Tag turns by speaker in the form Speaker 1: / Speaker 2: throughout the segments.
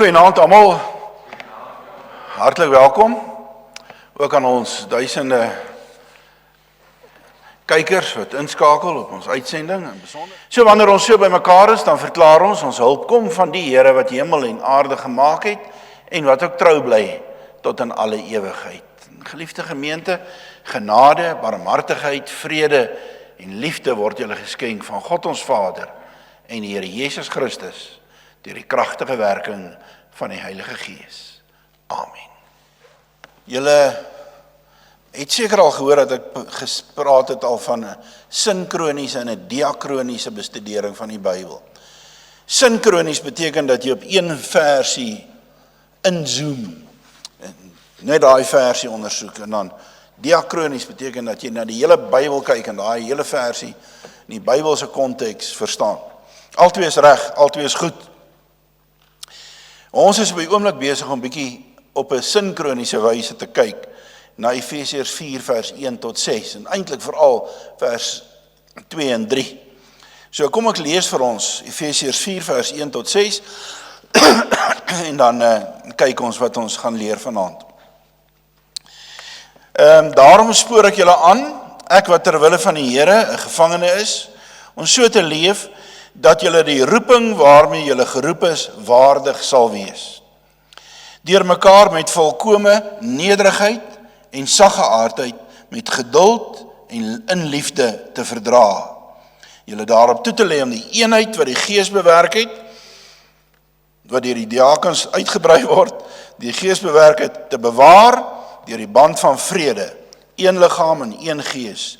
Speaker 1: Goeienaand almal. Hartlik welkom. Ook aan ons duisende kykers wat inskakel op ons uitsending en besonder. So wanneer ons so bymekaar is, dan verklaar ons hulp kom van die Here wat hemel en aarde gemaak het en wat ook trou bly tot in alle ewigheid. Geliefde gemeente, genade, barmhartigheid, vrede en liefde word julle geskenk van God ons Vader en die Here Jesus Christus deur die kragtige werking van die Heilige Gees. Amen. Julle het seker al gehoor dat ek gespraat het al van 'n sinkroniese en 'n diakroniese bestudering van die Bybel. Sinkronies beteken dat jy op een versie inzoom en net daai versie ondersoek, en dan diakronies beteken dat jy na die hele Bybel kyk en daai hele versie in die Bybelse konteks verstaan. Altwee is reg, altwee is goed. Ons is op die oomblik besig om bietjie op 'n sinkroniese wyse te kyk na Efesiërs 4 vers 1 tot 6 en eintlik veral vers 2 en 3. So kom ek lees vir ons Efesiërs 4 vers 1 tot 6 en dan kyk ons wat ons gaan leer vanaand. Daarom spoor ek julle aan, ek wat ter wille van die Here 'n gevangene is, om so te leef dat julle die roeping waarmee julle geroep is waardig sal wees. Deur mekaar met volkome nederigheid en saggeaardheid, met geduld en in liefde te verdra. Julle daarop toe te lê om die eenheid wat die Gees bewerk het, wat deur die diakens uitgebrei word, die Gees bewerk het, te bewaar deur die band van vrede, een liggaam en een Gees,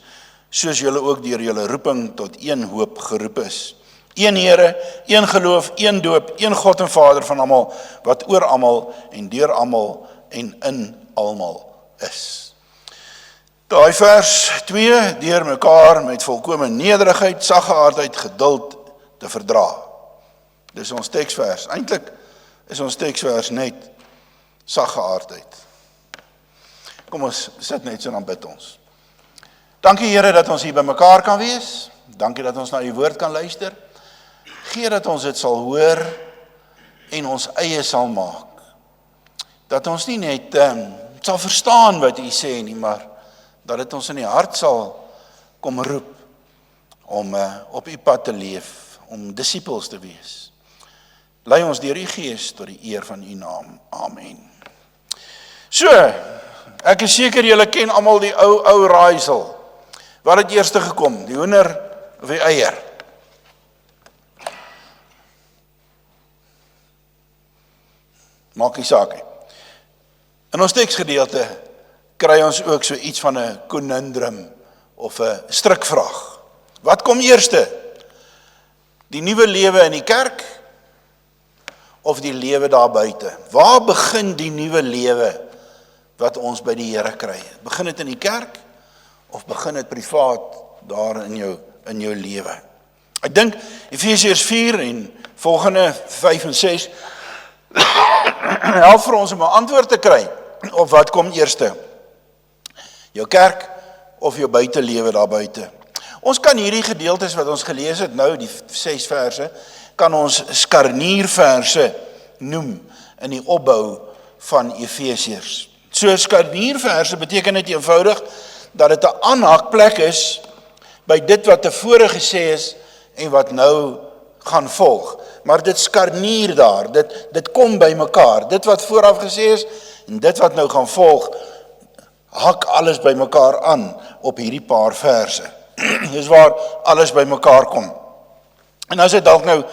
Speaker 1: soos julle ook deur julle roeping tot een hoop geroep is. Een Here, een geloof, een doop, een God en Vader van almal, wat oor almal en deur almal en in almal is. Daai vers 2, deur mekaar met volkome nederigheid, saggeaardheid, geduld te verdra. Dis ons teksvers. Eintlik is ons teksvers net saggeaardheid. Kom ons sit net so en dan bid ons. Dankie Here dat ons hier by mekaar kan wees. Dankie dat ons na u woord kan luister. Gee dat ons dit sal hoor en ons eie sal maak. Dat ons nie net sal verstaan wat u sê nie, maar dat dit ons in die hart sal kom roep om op u pad te leef, om disippels te wees. Lei ons deur u Gees tot die eer van u naam. Amen. So, ek is seker julle ken almal die ou raaisel. Wat het eers gekom, die hoender of die eier? Maak nie saak nie. In ons teksgedeelte kry ons ook so iets van 'n conundrum of 'n strikvraag. Wat kom eerste? Die nuwe lewe in die kerk of die lewe daar buite? Waar begin die nuwe lewe wat ons by die Here kry? Begin dit in die kerk of begin dit privaat daar in jou lewe? Ek dink Efesiërs 4 en volgende 5 en 6 help vir ons om 'n antwoord te kry op wat kom eerste. Jou kerk of jou buitelewe daar buite. Ons kan hierdie gedeeltes wat ons gelees het nou, die 6 verse, kan ons skarnierverse noem in die opbou van Efesiërs. So skarnierverse beteken dit eenvoudig dat dit 'n aanhaakplek is by dit wat tevore gesê is en wat nou gaan volg. Maar dit skarnier daar, dit kom by mekaar. Dit wat vooraf gesê is en dit wat nou gaan volg, hak alles by mekaar aan op hierdie paar verse. Dis waar alles by mekaar kom. En as dit dalk nou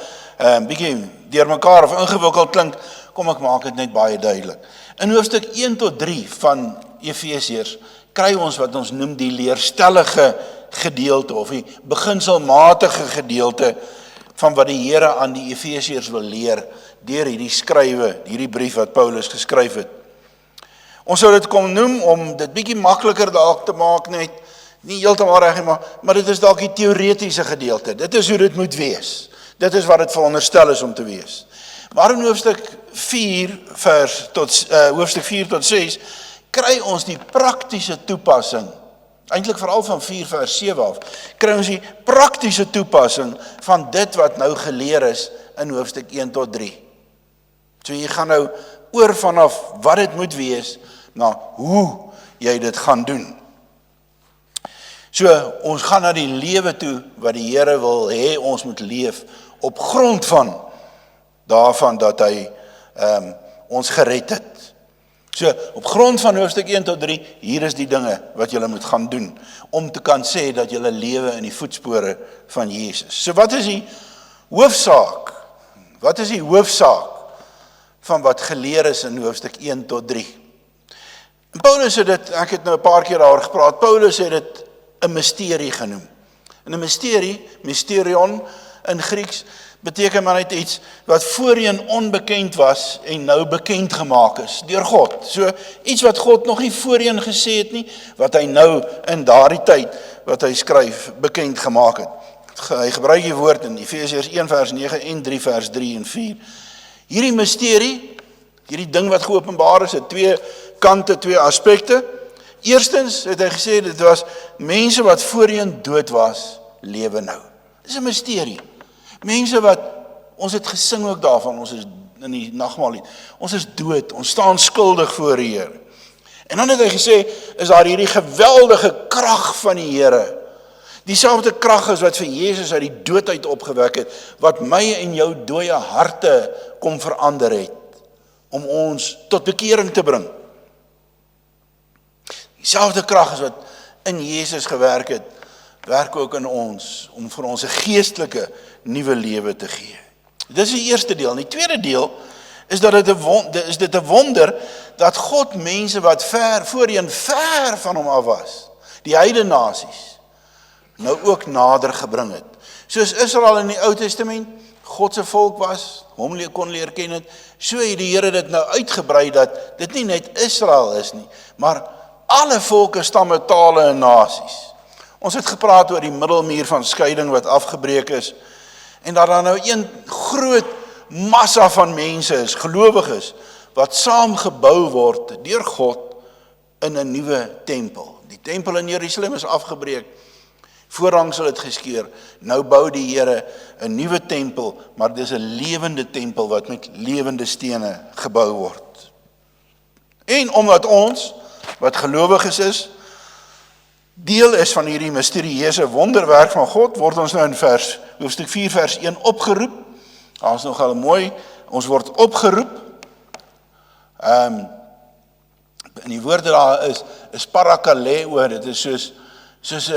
Speaker 1: bietjie deur mekaar of ingewikkeld klink, kom ek maak dit net baie duidelik. In hoofstuk 1 tot 3 van Efesiërs kry ons wat ons noem die leerstellige gedeelte of die beginselmatige gedeelte van wat die Here aan die Efesiërs wil leer deur hierdie skrywe, hierdie brief wat Paulus geskryf het. Ons sou dit kom noem om dit bietjie makliker dalk te maak net, nie heeltemal reg nie, maar dit is dalk die teoretiese gedeelte. Dit is hoe dit moet wees. Dit is wat dit veronderstel is om te wees. Maar in hoofstuk 4 tot 6 kry ons die praktiese toepassing. Eintlik veral van 4 vers 7 af, kry ons die praktiese toepassing van dit wat nou geleer is in hoofstuk 1 tot 3. So jy gaan nou oor vanaf wat dit moet wees, na hoe jy dit gaan doen. So, ons gaan na die lewe toe, wat die Here wil hê ons moet leef, op grond van, daarvan dat hy ons gered het. So, op grond van hoofstuk 1 tot 3, hier is die dinge wat julle moet gaan doen, om te kan sê dat julle lewe in die voetspore van Jesus. So wat is die hoofsaak? Wat is die hoofsaak van wat geleer is in hoofstuk 1 tot 3? En Paulus het dit, ek het nou 'n paar keer daaroor gepraat, Paulus het dit 'n misterie genoem. En 'n misterie, mysterion in Grieks, beteken maar net iets wat voorheen onbekend was en nou bekend gemaak is deur God. So iets wat God nog nie voorheen gesê het nie, wat hy nou in daardie tyd wat hy skryf bekend gemaak het. Hy gebruik die woord in Efesiërs 1 vers 9 en 3 vers 3 en 4. Hierdie misterie, hierdie ding wat geopenbaar is, het twee kante, twee aspekte. Eerstens het hy gesê dit was mense wat voorheen dood was, lewe nou. Dis 'n misterie. Mense wat, ons het gesing ook daarvan, ons is in die nagmaal, ons is dood, ons staan skuldig voor die Here. En dan het hy gesê, is daar hierdie geweldige krag van die Here. Dieselfde krag is wat vir Jesus uit die dood uit opgewek het, wat my en jou dooie harte kom verander het, om ons tot bekering te bring. Dieselfde krag is wat in Jesus gewerk het, werk ook in ons, om vir ons 'n geestelike nuwe lewe te gee. Dit is die eerste deel. En die tweede deel is dat dit 'n wonder dat God mense wat voorheen ver van hom af was, die heidene nasies, nou ook nader gebring het. Soos Israel in die Ou Testament God se volk was, hom kon leer ken het, so het die Here dit nou uitgebrei dat dit nie net Israel is nie, maar alle volke, stamme, tale en nasies. Ons het gepraat oor die middelmuur van skeiding wat afgebreek is, en dat daar nou een groot massa van mense is, gelowiges, wat saam gebou word deur God in 'n nuwe tempel. Die tempel in Jerusalem is afgebreek, voorhang sal dit geskeur, nou bou die Here 'n nuwe tempel, maar dis 'n lewende tempel wat met lewende stene gebou word. En omdat ons, wat gelowiges is, deel is van hierdie misterieuse wonderwerk van God, word ons nou in hoofstuk 4 vers 1 opgeroep. Daar is nogal mooi, ons word opgeroep. In die woorde daar is parakaleo, dit is soos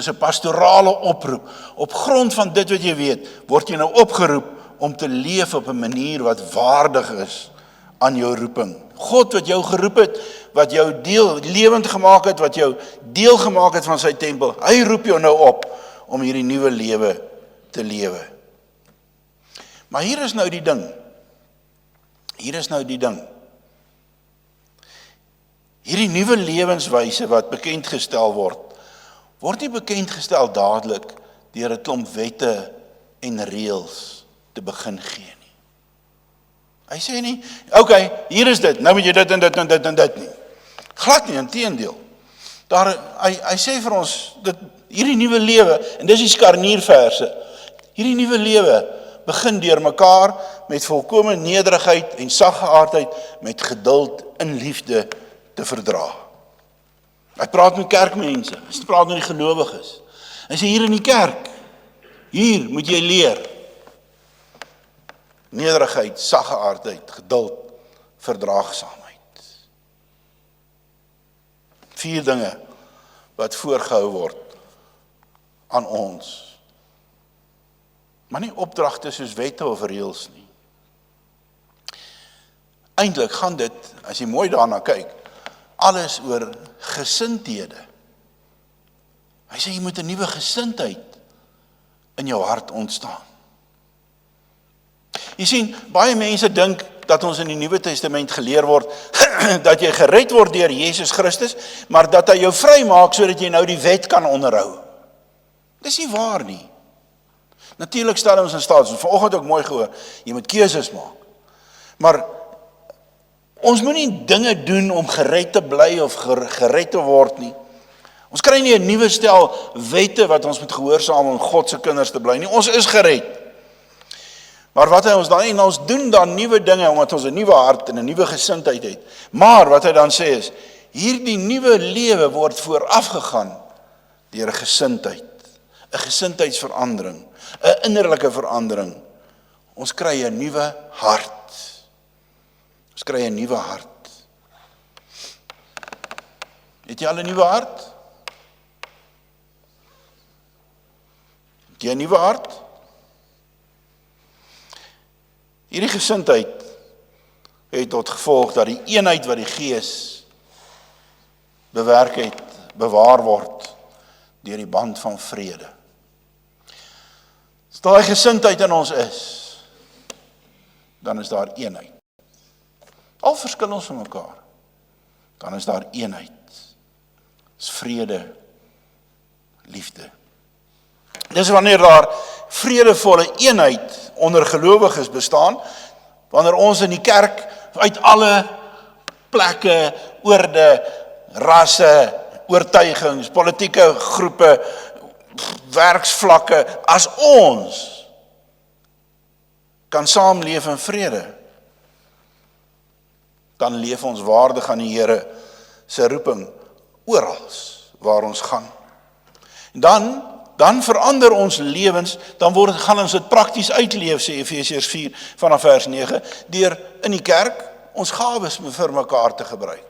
Speaker 1: 'n pastorale oproep. Op grond van dit wat jy weet, word jy nou opgeroep om te leef op 'n manier wat waardig is aan jou roeping. God wat jou geroep het, wat jou lewend gemaak het, wat jou deel gemaak het van sy tempel, hy roep jou nou op om hierdie nuwe lewe te lewe. Maar hier is nou die ding. Hierdie nuwe lewenswyse wat bekendgestel word nie bekendgestel dadelik deur 'n klomp wette en reëls te begin gee nie. Hy sê nie, okay, hier is dit, nou moet jy dit en dit en dit en dit nie. Glad nie, inteendeel. Hy sê vir ons, hierdie nuwe lewe, en dis die skarnierverse, hierdie nuwe lewe begin deur mekaar met volkomme nederigheid en saggeaardheid, met geduld en liefde te verdra. Hy praat met kerkmense, hy praat met die gelowiges. Hy sê hier in die kerk, hier moet jy leer. Nederigheid, saggeaardheid, geduld, verdraagsaamheid. 4 dinge wat voorgehou word aan ons. Maar nie opdragte soos wette of reëls nie. Eintlik gaan dit, as jy mooi daarna kyk, alles oor gesindhede. Hy sê jy moet 'n nuwe gesindheid in jou hart ontstaan. Jy sien, baie mense dink dat ons in die Nuwe Testament geleer word dat jy gered word deur Jesus Christus, maar dat hy jou vry maak sodat jy nou die wet kan onderhou. Dis nie waar nie. Natuurlik stel ons in staat, ons vanoggend ook mooi gehoor, jy moet keuses maak. Maar ons moet nie dinge doen om gered te bly of gered te word nie. Ons kry nie 'n nuwe stel wette wat ons moet gehoorsaam om God se kinders te bly nie. Ons is gered. Maar wat hy ons dan, en ons doen dan nuwe dinge, omdat ons 'n nuwe hart en 'n nuwe gesindheid het. Maar wat hy dan sê is, hierdie nuwe lewe word voorafgegaan deur 'n gesindheid, 'n gesindheidsverandering, 'n innerlike verandering. Ons kry 'n nuwe hart. Ons kry 'n nuwe hart. Het jy al 'n nuwe hart? Het jy 'n nuwe hart? Hierdie gesindheid het tot gevolg dat die eenheid wat die Gees bewerk het, bewaar word deur die band van vrede. As daai gesindheid in ons is, dan is daar eenheid. Al verskil ons van mekaar, dan is daar eenheid. Dis vrede, liefde. Dis wanneer daar vredevolle eenheid onder gelowiges bestaan, wanneer ons in die kerk uit alle plekke, oorde, rasse, oortuigings, politieke groepe, werksvlakke, as ons kan saamleef in vrede, dan leef ons waardig aan die Here se roeping oral waar ons gaan. Dan verander ons lewens, dan gaan ons dit prakties uitleef, sê Efesiërs 4 vanaf vers 9, deur in die kerk ons gawes vir mekaar te gebruik.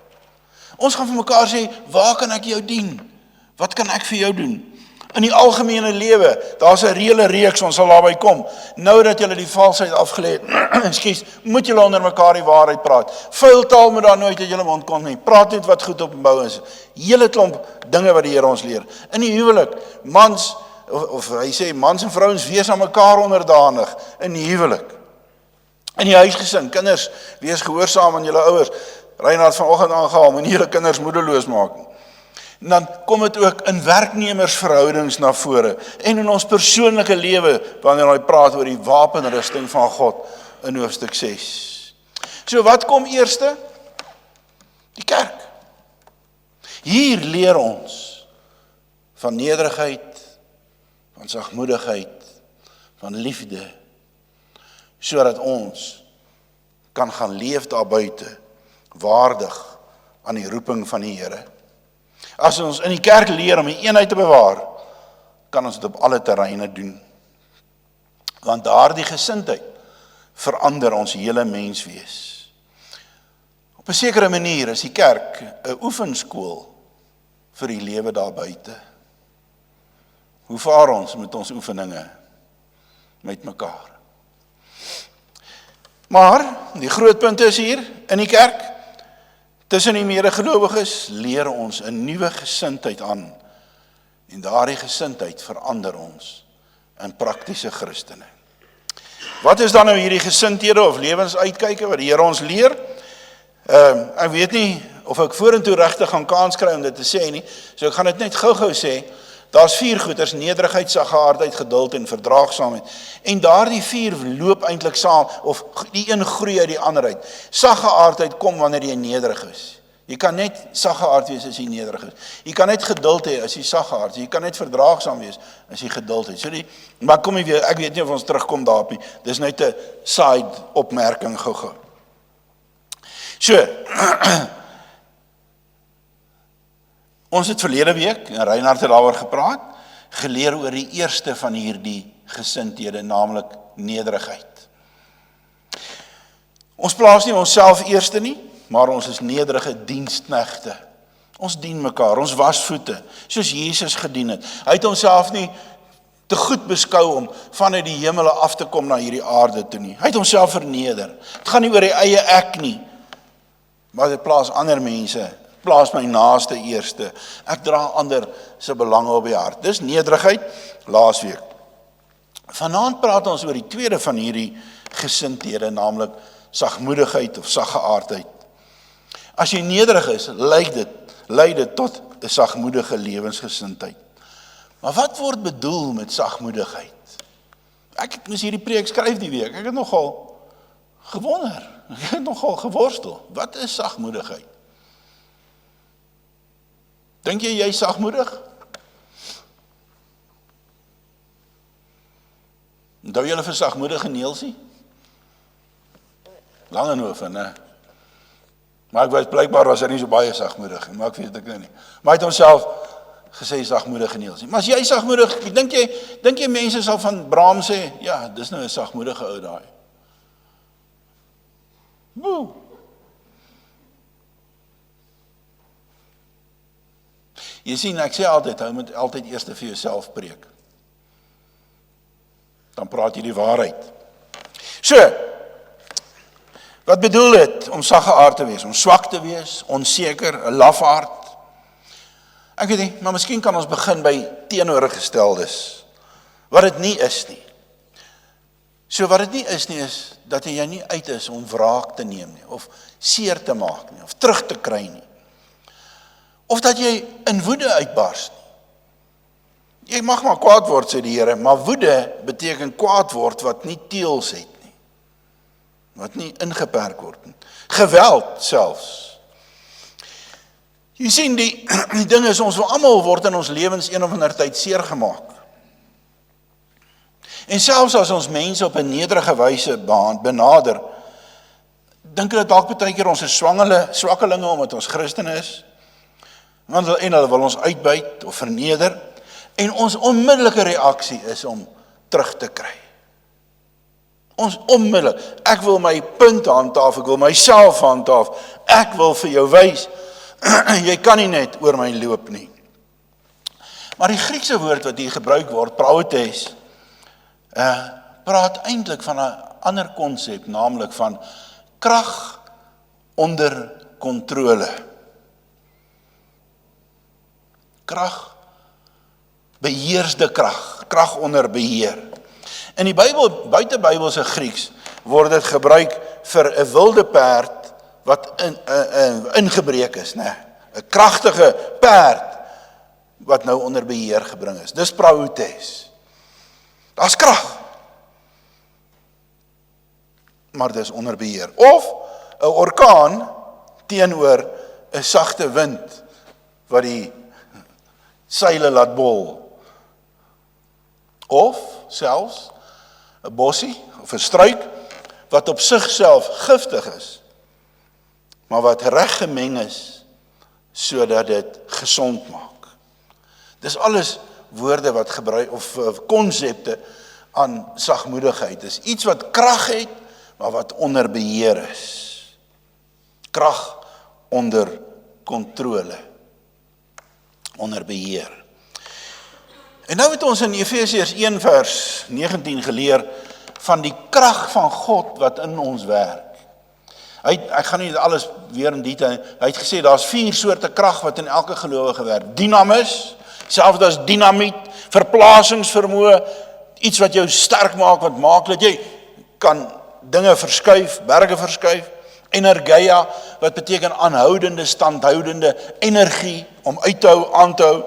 Speaker 1: Ons gaan vir mekaar sê, waar kan ek jou dien? Wat kan ek vir jou doen? In die algemene lewe, daar's 'n reële reeks, ons sal daarby kom. Nou dat julle die valsheid afgelê het, ekskuus, moet julle onder mekaar die waarheid praat. Vuil taal moet daar nooit uit julle mond kom nie. Praat net wat goed op bou is. Hele klomp dinge wat die Here ons leer. In die huwelik, mans, of hy sê, mans en vrouens, wees aan mekaar onderdanig in die huwelik. In die huisgesin, kinders, wees gehoorsaam aan julle ouers. Reinhard vanoggend aangehaal, moenie julle kinders moedeloos maak nie. En dan kom dit ook in werknemersverhoudings na vore en in ons persoonlike lewe wanneer hy praat oor die wapenrusting van God in hoofstuk 6. So wat kom eerste? Die kerk. Hier leer ons van nederigheid, van sagmoedigheid, van liefde, sodat ons kan gaan leef daar buite, waardig aan die roeping van die Here. As ons in die kerk leer om die eenheid te bewaar, kan ons dit op alle terreine doen. Want daardie gesindheid verander ons hele menswees. Op 'n sekere manier is die kerk 'n oefenskool vir die lewe daar buite. Hoe vaar ons met ons oefeninge met mekaar? Maar die groot punt is hier in die kerk, tussen die medegelowiges leer ons 'n nuwe gesindheid aan. En daardie gesindheid verander ons in praktiese Christene. Wat is dan nou hierdie gesindhede of lewensuitkyke wat die Here ons leer? Ek weet nie of ek vorentoe regtig gaan kans kry om dit te sê nie, so ek gaan dit net gou-gou sê. Daar's 4 goeders: nederigheid, saggehaardheid, geduld en verdraagsaamheid. En daardie 4 loop eintlik saam, of die een groei uit die ander uit. Saggehaardheid kom wanneer jy nederig is. Jy kan net saggehaard wees as jy nederig is. Jy kan net geduld hê as jy saggehaard is. Jy kan net verdraagsaam wees as jy geduld het. So maar kom jy weer, ek weet nie of ons terugkom daarop nie. Dis net 'n side opmerking gou-gou. So, ons het verlede week, en Reinhard het daaroor gepraat, geleer oor die eerste van hierdie gesindhede, naamlik nederigheid. Ons plaas nie onsself eerste nie, maar ons is nederige diensknegte. Ons dien mekaar, ons was voete, soos Jesus gedien het. Hy het homself nie te goed beskou om vanuit die hemele af te kom na hierdie aarde toe nie. Hy het homself verneder. Het gaan nie oor die eie ek nie, maar dit plaas ander mense, plaas my naaste eerste. Ek dra ander se belange op die hart. Dis nederigheid, laasweek. Vanaand praat ons oor die tweede van hierdie gesindhede, naamlik sagmoedigheid of saggehaardheid. As jy nederig is, lei dit tot 'n sagmoedige lewensgesindheid. Maar wat word bedoel met sagmoedigheid? Ek moes hierdie preek skryf die week. Ek het nogal gewonder. Ek het nogal geworstel. Wat is sagmoedigheid? Dink jy is sagmoedig? Onthou julle vir sagmoedige Neelsie? Langenhoven, né? Maar ek weet, blijkbaar was hy nie so baie sagmoedig, maar ek weet ek nou nie. Maar hy het homself gesê sagmoedige Niels. Maar as jy sagmoedig, dink jy mense sal van Bram sê, ja, dis nou 'n sagmoedige ou daai. Woe. Jy sien, ek sê altyd, jy moet altyd eers vir jouself preek. Dan praat jy die waarheid. So, wat bedoel dit om saggeaard te wees, om swak te wees, onseker, 'n lafaard? Ek weet nie, maar miskien kan ons begin by teenoorgesteldes, wat dit nie is nie. So wat dit nie is nie, is dat jy nie uit is om wraak te neem nie, of seer te maak nie, of terug te kry nie. Of dat jy in woede uitbars nie. Jy mag maar kwaad word, sê die Here, maar woede beteken kwaad word wat nie teels het nie, wat nie ingeperk word nie. Geweld selfs. Jy sien, die ding is, ons wil almal word in ons lewens een of ander tyd seer gemaak. En selfs as ons mense op 'n nederige wyse benader, dink hulle dalk baie keer ons is swakkelinge omdat ons Christen is, en hulle wil ons uitbuit of verneder, en ons onmiddellike reaksie is om terug te kry. Ons onmiddellik, ek wil my punt handhaaf, ek wil myself handhaaf, ek wil vir jou wys, jy kan nie net oor my loop nie. Maar die Griekse woord wat hier gebruik word, praotes, praat eintlik van 'n ander konsep, naamlik van krag onder kontrole. Krag, beheersde krag, krag onder beheer. In die Bybel, buite Bybelse Grieks, word dit gebruik vir 'n wilde perd wat ingebreek is, né? 'n kragtige perd wat nou onder beheer gebring is. Dis praotes. Daar's krag, maar dis onder beheer. Of 'n orkaan teenoor 'n sagte wind wat die seile laat bol. Of selfs 'n bossie of 'n struik wat op sigself giftig is, maar wat reg gemeng is sodat dit gesond maak. Dis alles woorde wat gebruik of konsepte aan sagmoedigheid. Dis iets wat krag het, maar wat onder beheer is. Krag onder kontrole. Onder beheer. En nou het ons in Efesiërs 1 vers 19 geleer van die krag van God wat in ons werk. Ek gaan nie alles weer in detail, hy het gesê daar's 4 soorte krag wat in elke gelowige werk. Dynamis, selfs as dinamiet, verplasingsvermoë, iets wat jou sterk maak, wat maak dat jy kan dinge verskuif, berge verskuif. Energia, wat beteken aanhoudende, standhoudende energie om uit te hou, aan te hou.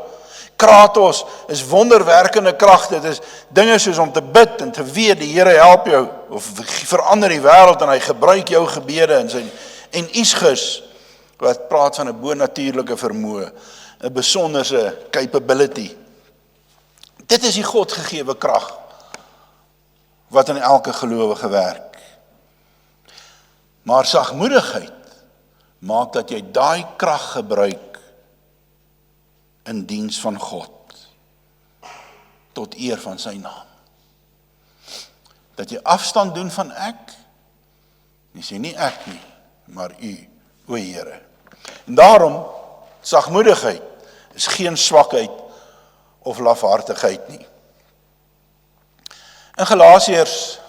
Speaker 1: Kratos is wonderwerkende krag. Dit is dinge soos om te bid en te weet die Here help jou of verander die wêreld en hy gebruik jou gebede en Ischus wat praat van 'n bonatuurlike vermoë, 'n besonderse capability. Dit is die God gegewe krag wat in elke gelowige werk. Maar sagmoedigheid maak dat jy daai krag gebruik in diens van God, tot eer van sy naam. Dat jy afstand doen van ek, jy sê nie ek nie, maar u, o Here. En daarom, sagmoedigheid is geen swakheid of lafhartigheid nie. In Galasiërs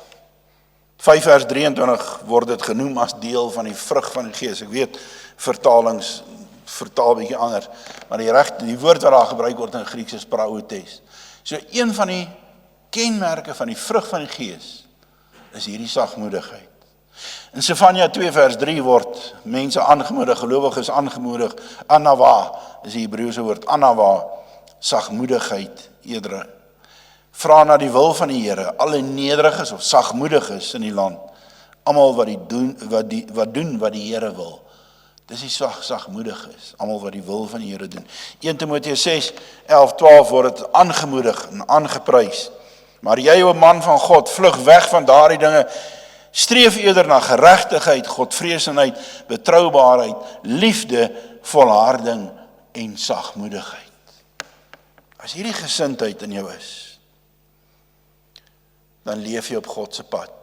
Speaker 1: 5 vers 23 word dit genoem as deel van die vrug van die Gees. Ek weet, vertalings vertaal bietjie anders, maar die woord wat daar gebruik word in Grieks is praotes. So een van die kenmerke van die vrug van die Gees is hierdie sagmoedigheid. In Sefanja 2 vers 3 word mense aangemoedig, gelowiges aangemoedig, anawa is die Hebreëse woord, anawa, sagmoedigheid eerder. Vra na die wil van die Here, alle nederiges of sagmoediges in die land, almal wat doen wat die Here wil. Dis die sagmoedig is, almal wat die wil van die Here doen. 1 Timoteus 6, 11, 12 word dit aangemoedig en aangeprys. Maar jy, o man van God, vlug weg van daardie dinge, Streef eerder na geregtigheid, godvreesenheid, betroubaarheid, liefde, volharding en sagmoedigheid. As hierdie gesindheid in jou is, dan leef jy op God se pad.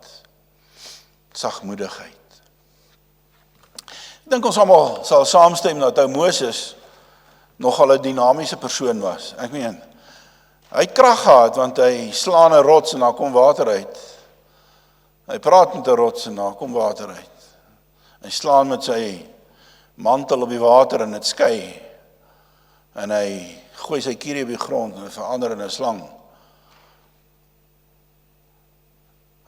Speaker 1: Sagmoedigheid. Ek dink ons almal sal saamstem dat ou Moses nogal 'n dinamiese persoon was. Ek meen, hy het krag gehad want hy slaan 'n rots en daar kom water uit. Hy praat met 'n rots en daar kom water uit. Hy slaan met sy mantel op die water en dit skei. En hy gooi sy kierie op die grond en dit verander in 'n slang.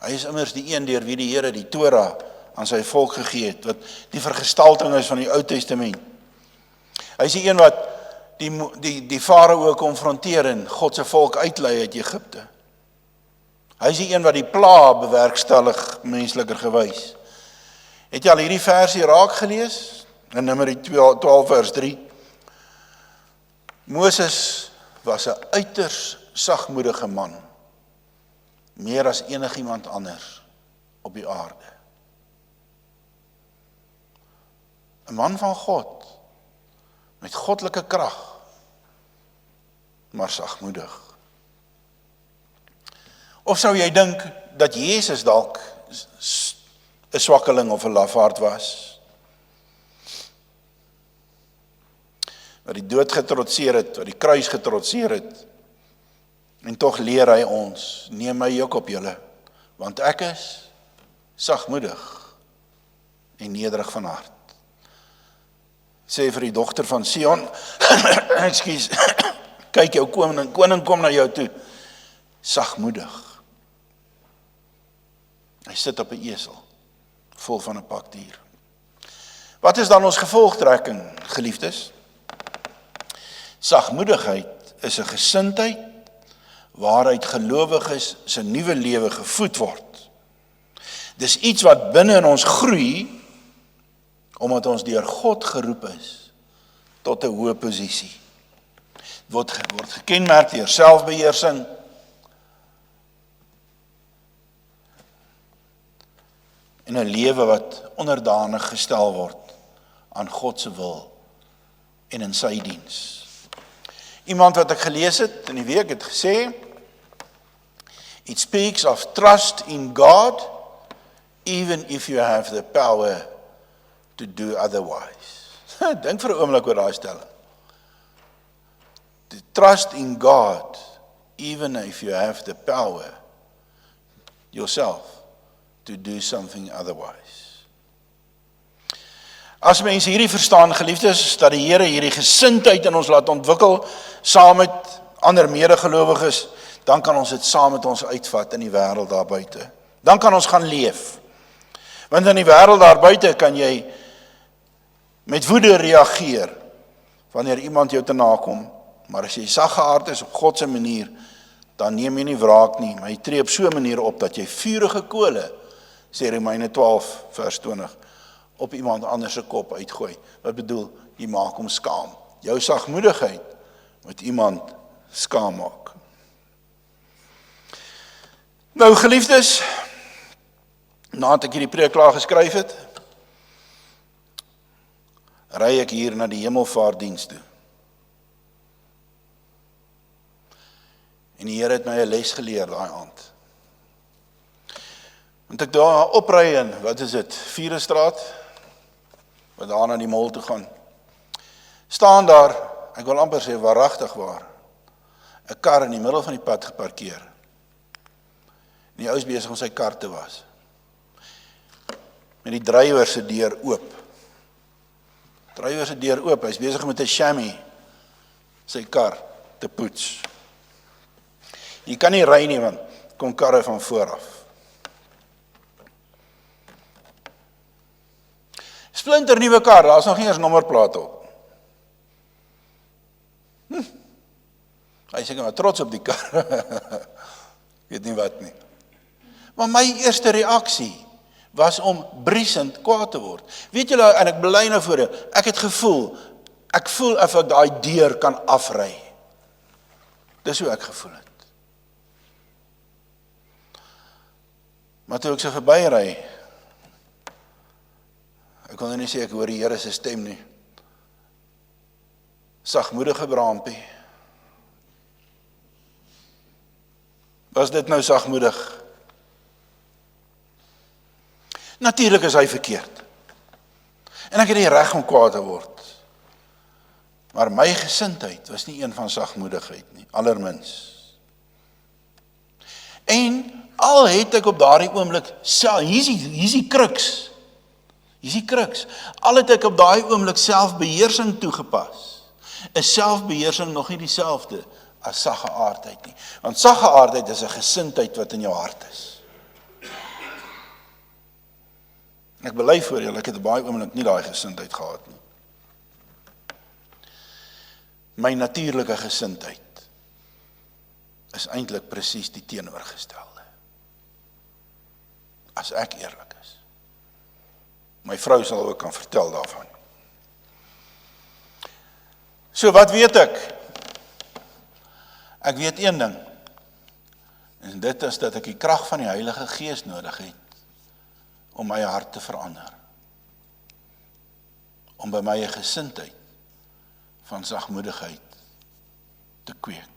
Speaker 1: Hy is immers die een deur wie die Here die Torah aan sy volk gegee het, wat die vergestalting is van die Ou Testament. Hy is die een wat die farao konfronteer en God se volk uitlei uit Egipte. Hy is die een wat die pla bewerkstellig mensliker gewys. Het jy al hierdie versie raak gelees? In Numeri 12 vers 3. Moses was 'n uiters sagmoedige man, meer as enigiemand anders op die aarde. 'n Man van God, met goddelike krag, maar sagmoedig. Of sou jy dink dat Jesus dalk 'n swakkeling of 'n lafaard was? Wat die dood getrotseer het, wat die kruis getrotseer het. En tog leer hy ons, neem my juk op julle, want ek is sagmoedig en nederig van hart. Sê vir die dogter van Sion, ekskuus, kyk jou koning kom na jou toe, sagmoedig. Hy sit op 'n esel, vol van 'n pak dier. Wat is dan ons gevolgtrekking, geliefdes? Sagmoedigheid is 'n gesindheid waaruit gelowiges se nuwe lewe gevoed word. Dis iets wat binne in ons groei, omdat ons deur God geroep is tot 'n hoë posisie. Word gekenmerk deur selfbeheersing, en 'n lewe wat onderdanig gestel word aan God se wil en in sy diens. Iemand wat ek gelees het in die week het gesê, it speaks of trust in God, even if you have the power to do otherwise. Dink vir 'n oomblik oor daai stelling. To trust in God, even if you have the power yourself to do something otherwise. As mense hierdie verstaan, geliefdes, dat die Here hierdie gesindheid in ons laat ontwikkel, saam met ander medegelowiges, dan kan ons dit saam met ons uitvat in die wêreld daar buite. Dan kan ons gaan leef. Want in die wêreld daar buite kan jy met woede reageer wanneer iemand jou te nakom, maar as jy saggeaard is op God se manier, dan neem jy nie wraak nie, maar jy tree op so 'n manier op dat jy vurige kole, sê Romeine 12 vers 20, op iemand anders se kop uitgooi. Wat bedoel, jy maak hom skaam. Jou sagmoedigheid moet iemand skaam maak. Nou geliefdes, nadat ek hierdie preek klaar geskryf het, ry ek hier na die hemelvaartdiens toe. En die Here het my 'n les geleer daai aand. Want ek daar opry in, wat is dit, Vierestraat, wat daar na die mall toe gaan, staan daar, ek wil amper sê waaragtig waar, 'n kar in die middel van die pad geparkeer. En die ou is besig om sy kar te was. Met die drywer se deur oop. Drywer se deur oop, hy's besig met 'n chamois sy kar te poets. Jy kan nie ry nie, want kom karre van vooraf. Splinter nuwe kar, daar is nog nie eens nommerplaat op. Hy sê maar trots op die kar. Weet nie wat nie. Maar my eerste reaksie was om briesend kwaad te word. Weet julle, en ek bely nou voor jou, ek voel of ek daai deur kan afry. Dis hoe ek gevoel het. Maar toe ek so verbyry, Ek kon nie sê ek hoor die Here se stem nie. Sagmoedige braampie. Was dit nou sagmoedig? Natuurlik is hy verkeerd. En ek het die reg om kwaad te word. Maar my gesindheid was nie een van sagmoedigheid nie, allermins. En al het ek op daardie oomblik, hier is die kruks. Hier is die kruks. Al het ek op daardie oomblik selfbeheersing toegepas, is selfbeheersing nog nie dieselfde as saggeaardheid nie. Want saggeaardheid is 'n gesindheid wat in jou hart is. Ek bely voor julle, ek het op baie oomblik nie daai gesindheid gehad nie. My natuurlike gesindheid is eintlik presies die teenoorgestelde. As ek eerlik is. My vrou sal ook kan vertel daarvan. So wat weet ek? Ek weet een ding. En dit is dat ek die krag van die Heilige Gees nodig het om my hart te verander. Om by my 'n gesindheid van sagmoedigheid te kweek.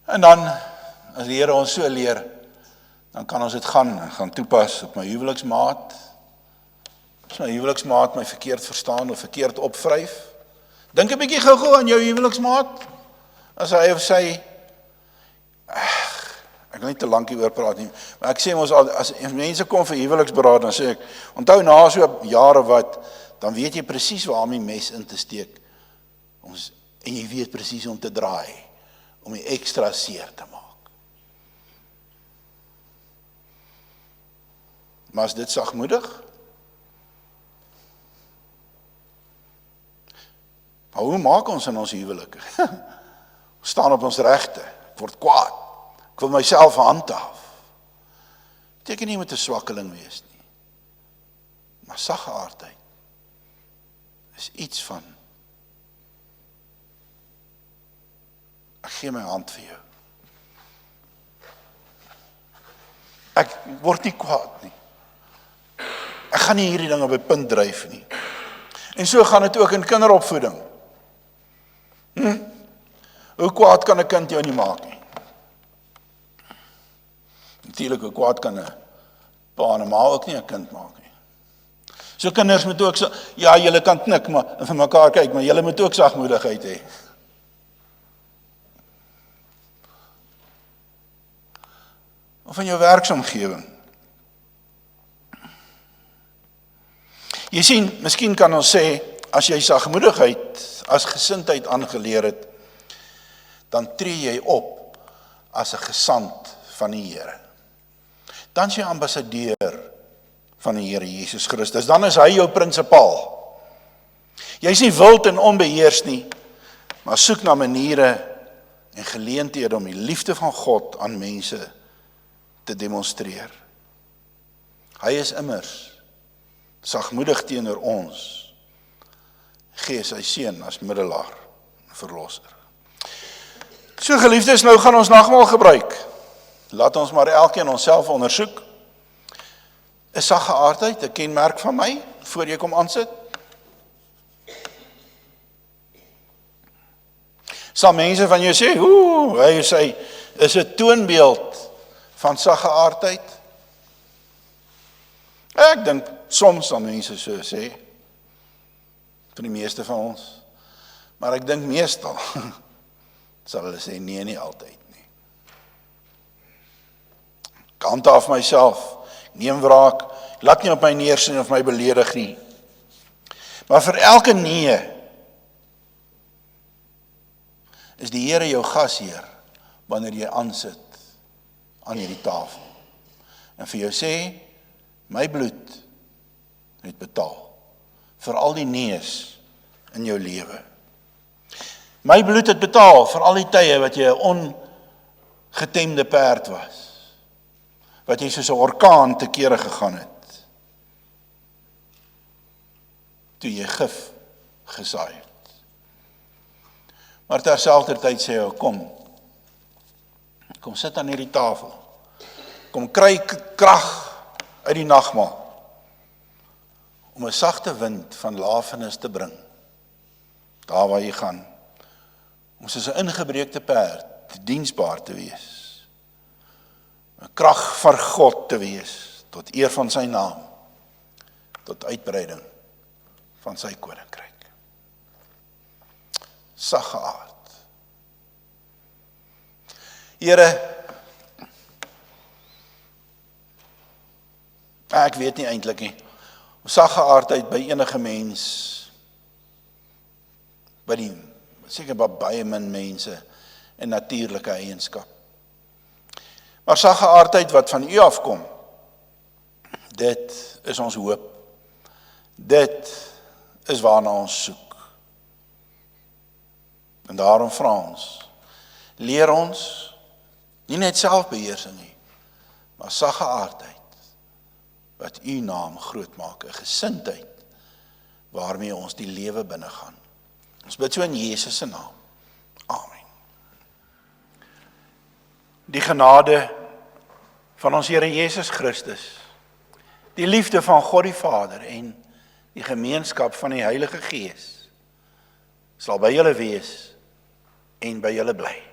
Speaker 1: En dan, as die Here ons so leer, dan kan ons dit gaan toepas op my huweliksmaat. As my huweliksmaat my verkeerd verstaan of verkeerd opvryf, dink 'n bietjie gou-gou aan jou huweliksmaat. As hy of sy, ek wil nie te lank hieroor praat nie, maar ek sê mos al, as mense kom vir huweliksberaad, dan sê ek, onthou na so jare wat, dan weet jy presies waar om die mes in te steek, en jy weet presies om te draai, om die ekstra seer te maak. Maar is dit sagmoedig? Maar hoe maak ons in ons huwelike? Ons staan op ons regte, ek word kwaad, ek wil myself handhaaf. Beteken nie moet 'n swakkeling wees nie. Maar saggeaardheid is iets van, ek gee my hand vir jou. Ek word nie kwaad nie. Ek gaan nie hierdie ding op 'n punt dryf nie. En so gaan dit ook in kinderopvoeding. Hoe kwaad kan 'n kind jou nie maak nie? Natuurlik, hoe kwaad kan 'n pa en 'n ma ook nie 'n kind maak nie. So kinders moet ook, ja, julle kan knik, maar vir mekaar kyk, maar julle moet ook sagmoedigheid hê. Of in jou werksomgewing. Jy sien, miskien kan ons sê, as jy sagmoedigheid as gesindheid aangeleer het, dan tree jy op as 'n gesant van die Here. Dan is jy ambassadeur van die Here Jesus Christus. Dan is hy jou prinsipaal. Jy is nie wild en onbeheers nie, maar soek na maniere en geleenthede om die liefde van God aan mense te demonstreer. Hy is immers sagmoedig teenoor ons, gee sy seun as middelaar en verlosser. So geliefdes, nou gaan ons nagmaal gebruik. Laat ons maar elkeen onsself ondersoek. Is saggeaardheid 'n kenmerk van my, voor jy kom aansit? Sal mense van jou sê, hy sê, is 'n toonbeeld van saggeaardheid? Ek dink, soms sal mense so sê, vir die meeste van ons, maar ek dink meestal, sal hulle sê, nee, nie altyd nie. Ek handhaaf myself, neem wraak, laat nie op my neersien of my beledig nie. Maar vir elke nee, is die Here jou gasheer, wanneer jy aansit aan hierdie tafel. En vir jou sê, my bloed het betaal, vir al die nees in jou lewe. My bloed het betaal vir al die tye wat jy 'n ongetemde perd was, wat jy soos 'n orkaan te kere gegaan het, toe jy gif gesaai het. Maar terselfdertyd sê hy, kom, Kom sit aan hierdie tafel. Kom kry krag uit die nagmaal om 'n sagte wind van lafenis te bring. Daar waar jy gaan, om soos 'n ingebreekte perd diensbaar te wees. 'n Krag vir God te wees, tot eer van sy naam, tot uitbreiding van sy koninkryk. Sagge aard. Here, ek weet nie eintlik nie, sagge aardheid by enige mens, seker baie min mense, en natuurlike eienskap. Maar sagge aardheid wat van U afkom, dit is ons hoop. Dit is waarna ons soek. En daarom vra ons, leer ons, nie net selfbeheersing nie, maar sagge aardheid, wat U naam groot maak, 'n gesindheid, waarmee ons die lewe binne gaan. Ons bid so in Jesus se naam. Amen. Die genade van ons Here Jesus Christus, die liefde van God die Vader en die gemeenskap van die Heilige Gees sal by julle wees en by julle bly.